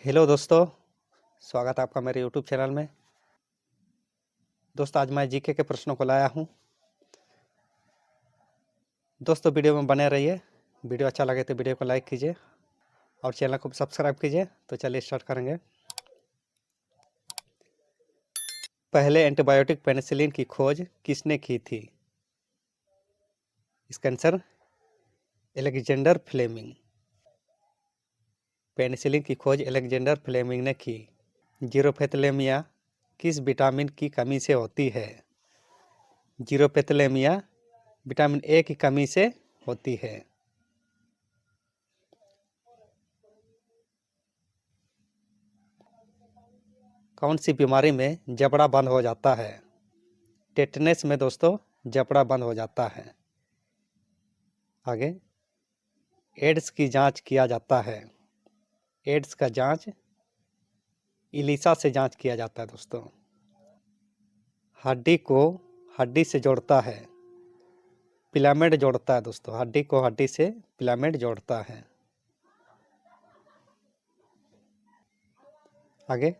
Hello दोस्तों, स्वागत है आपका मेरे यूट्यूब चैनल में। दोस्तों आज मैं जीके के प्रश्नों को लाया हूँ। दोस्तों वीडियो में बने रहिए। वीडियो अच्छा लगे तो वीडियो को लाइक कीजिए और चैनल को सब्सक्राइब कीजिए। तो चलिए स्टार्ट करेंगे। पहले एंटीबायोटिक पेनिसिलिन की खोज किसने की थी? इसका आंसर अलेक्जेंडर फ्लेमिंग। पेनिसिलिन की खोज अलेक्जेंडर फ्लेमिंग ने की। जीरोफेथलेमिया किस विटामिन की कमी से होती है? जीरोफेथलेमिया विटामिन ए की कमी से होती है। कौन सी बीमारी में जबड़ा बंद हो जाता है? टेटनेस में दोस्तों जबड़ा बंद हो जाता है। आगे एड्स की जांच किया जाता है। एड्स का जांच इलीसा से जांच किया जाता है दोस्तों। हड्डी को हड्डी से जोड़ता है। फिलामेंट जोड़ता है दोस्तों। हड्डी को हड्डी से फिलामेंट जोड़ता है। आगे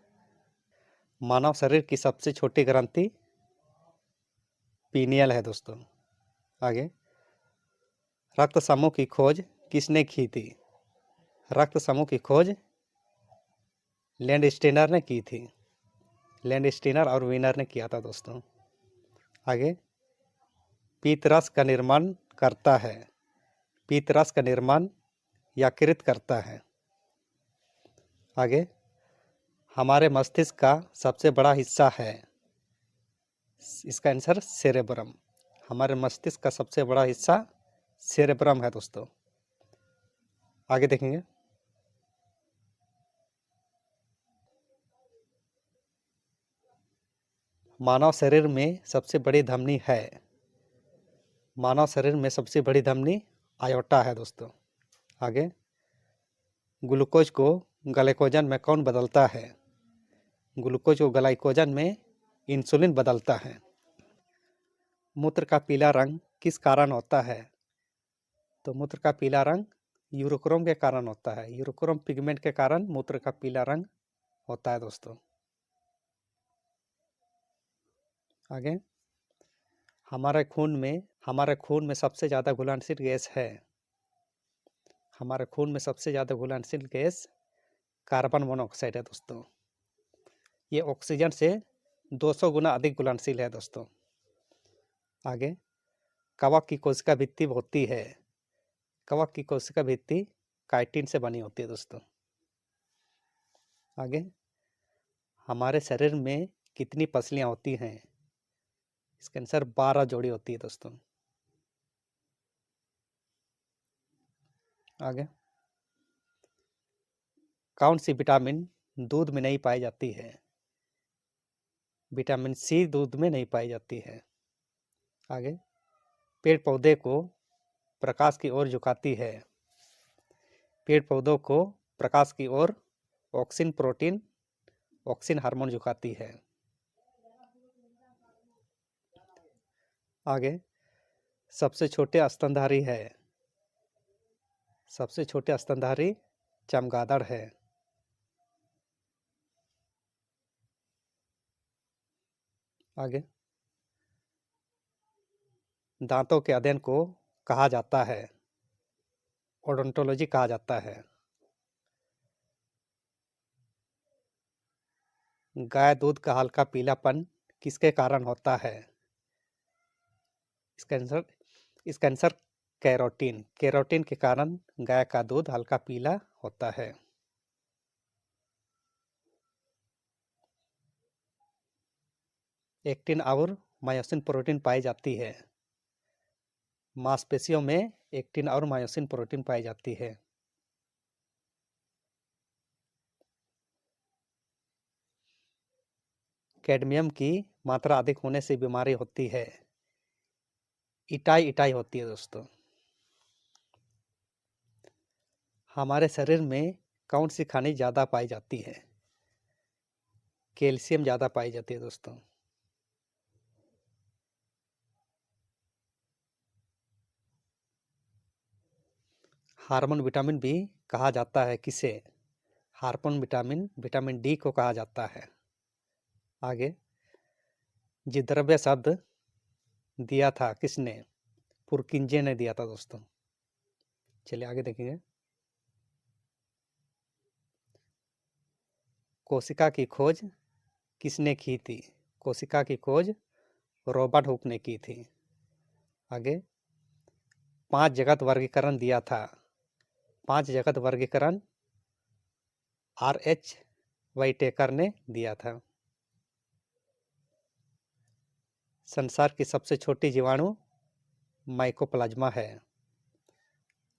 मानव शरीर की सबसे छोटी ग्रंथि पीनियल है दोस्तों। आगे रक्त समूह की खोज किसने की थी? रक्त समूह की खोज लैंडस्टीनर ने की थी। लैंडस्टीनर और वीनर ने किया था दोस्तों। आगे पीतरस का निर्माण करता है। पीतरस का निर्माण यकृत करता है। आगे हमारे मस्तिष्क का सबसे बड़ा हिस्सा है। इसका आंसर सेरेब्रम। हमारे मस्तिष्क का सबसे बड़ा हिस्सा सेरेब्रम है दोस्तों। आगे देखेंगे मानव शरीर में सबसे बड़ी धमनी है। मानव शरीर में सबसे बड़ी धमनी आयोटा है दोस्तों। आगे ग्लूकोज को ग्लाइकोजन में कौन बदलता है? ग्लूकोज को ग्लाइकोजन में इंसुलिन बदलता है। मूत्र का पीला रंग किस कारण होता है? तो मूत्र का पीला रंग यूरोक्रोम के कारण होता है। यूरोक्रोम पिगमेंट के कारण मूत्र का पीला रंग होता है दोस्तों। आगे हमारे खून में सबसे ज़्यादा घुलनशील गैस है। हमारे खून में सबसे ज़्यादा घुलनशील गैस कार्बन मोनोऑक्साइड है दोस्तों। ये ऑक्सीजन से 200 गुना अधिक घुलनशील है दोस्तों। आगे कवक की कोशिका भित्ति होती है। कवक की कोशिका भित्ति काइटिन से बनी होती है दोस्तों। आगे हमारे शरीर में कितनी पसलियां होती हैं? इसका आंसर 12 जोड़ी होती है दोस्तों। आगे कौन सी विटामिन दूध में नहीं पाई जाती है? विटामिन सी दूध में नहीं पाई जाती है। आगे पेड़ पौधे को प्रकाश की ओर झुकाती है। पेड़ पौधों को प्रकाश की ओर ऑक्सिन हार्मोन झुकाती है। आगे सबसे छोटे स्तनधारी है। सबसे छोटे स्तनधारी चमगादड़ है। आगे दांतों के अध्ययन को कहा जाता है। ओडोंटोलॉजी कहा जाता है। गाय दूध का हल्का पीलापन किसके कारण होता है? इसका आंसर कैरोटीन। कैरोटीन के कारण गाय का दूध हल्का पीला होता है। एक्टिन और मायोसिन प्रोटीन पाई जाती है। मांसपेशियों में एक्टिन और मायोसिन प्रोटीन पाई जाती है। कैडमियम की मात्रा अधिक होने से बीमारी होती है। इटाई होती है दोस्तों। हमारे शरीर में कौन सी खनिज ज़्यादा पाई जाती है? कैल्शियम ज़्यादा पाई जाती है दोस्तों। हार्मोन विटामिन भी कहा जाता है किसे? हार्मोन विटामिन विटामिन डी को कहा जाता है। आगे जिद्रव्य शब्द दिया था किसने? पुरकिंजे ने दिया था दोस्तों। चलिए आगे देखेंगे। कोशिका की खोज किसने की थी? कोशिका की खोज रॉबर्ट हुक ने की थी। आगे 5 जगत वर्गीकरण दिया था। 5 जगत वर्गीकरण R.H. वाइटेकर ने दिया था। संसार की सबसे छोटी जीवाणु माइकोप्लाज्मा है।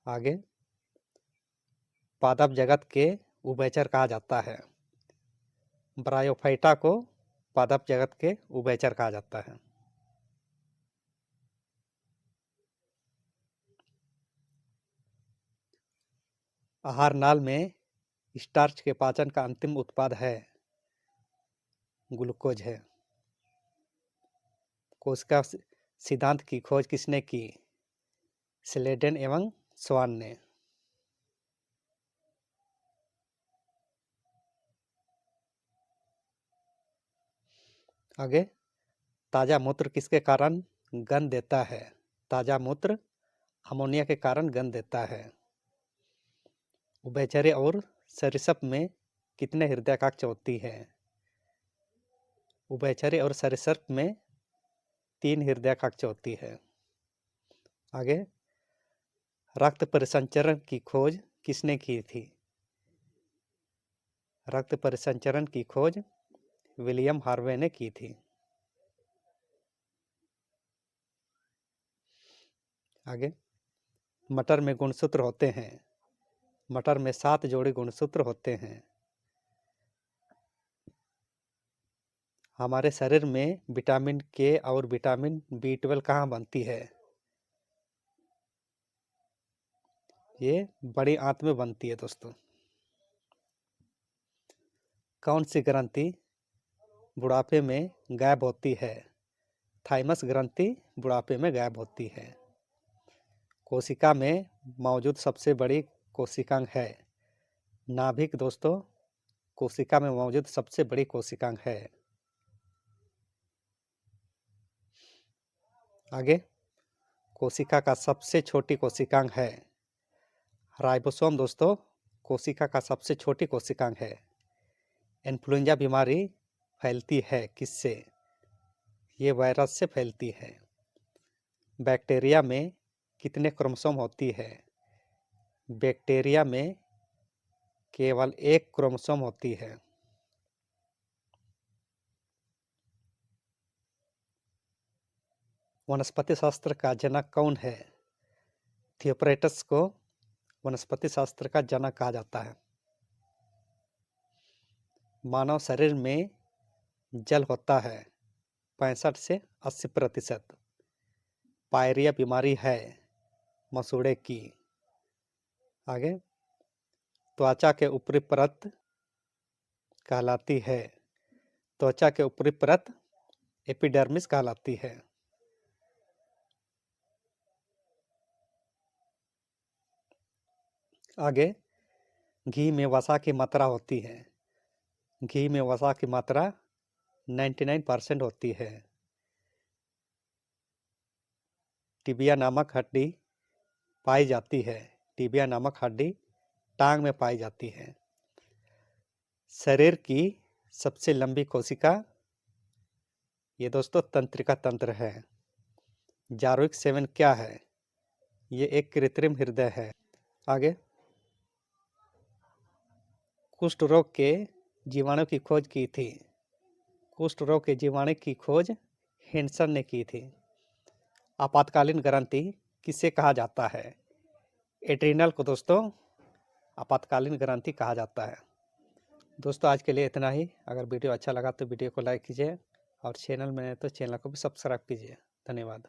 आगे पादप जगत के उभयचर कहा जाता है। ब्रायोफाइटा को पादप जगत के उभयचर कहा जाता है। आहार नाल में स्टार्च के पाचन का अंतिम उत्पाद है ग्लूकोज है। कोशिका सिद्धांत की खोज किसने की? स्लेडन एवं स्वान ने। आगे ताजा मूत्र किसके कारण गंध देता है? ताजा मूत्र अमोनिया के कारण गंध देता है। उभयचर्य और सरीसृप में कितने हृदयाकांक्ष होती है? उभयचर्य और सरीसृप में 3 हृदयाकांक्ष होती है। आगे रक्त परिसंचरण की खोज किसने की थी? रक्त परिसंचरण की खोज विलियम हार्वे ने की थी। आगे मटर में गुणसूत्र होते हैं। मटर में 7 जोड़ी गुणसूत्र होते हैं। हमारे शरीर में विटामिन के और विटामिन B12 कहाँ बनती है? ये बड़ी आंत में बनती है दोस्तों। कौन सी ग्रंथि बुढ़ापे में गायब होती है? थाइमस ग्रंथि बुढ़ापे में गायब होती है। कोशिका में मौजूद सबसे बड़ी कोशिकांग है। नाभिक दोस्तों कोशिका में मौजूद सबसे बड़ी कोशिकांग है। आगे कोशिका का सबसे छोटी कोशिकांग है राइबोसोम दोस्तों कोशिका का सबसे छोटी कोशिकांग है। इन्फ्लुएंजा बीमारी फैलती है किससे? ये वायरस से फैलती है। बैक्टीरिया में कितने क्रोमोसोम होती है? बैक्टीरिया में केवल 1 क्रोमोसोम होती है। वनस्पति शास्त्र का जनक कौन है? थियोफ्रास्टस को वनस्पति शास्त्र का जनक कहा जाता है। मानव शरीर में जल होता है 65 से 80%। पायरिया बीमारी है मसूड़े की। आगे त्वचा के ऊपरी परत कहलाती है। त्वचा के ऊपरी परत एपिडर्मिस कहलाती है। आगे घी में वसा की मात्रा होती है। घी में वसा की मात्रा 99% होती है। टिबिया नामक हड्डी पाई जाती है। टिबिया नामक हड्डी टांग में पाई जाती है। शरीर की सबसे लंबी कोशिका ये दोस्तों तंत्रिका तंत्र है। जार्विक 7 क्या है? ये एक कृत्रिम हृदय है। आगे कुष्ठ रोग के जीवाणु की खोज की थी। कुष्ठ रोग के जीवाणु की खोज हेंसन ने की थी। आपातकालीन ग्रंथि किसे कहा जाता है? एड्रिनल को दोस्तों आपातकालीन ग्रंथि कहा जाता है। दोस्तों आज के लिए इतना ही। अगर वीडियो अच्छा लगा तो वीडियो को लाइक कीजिए और चैनल में है तो चैनल को भी सब्सक्राइब कीजिए। धन्यवाद।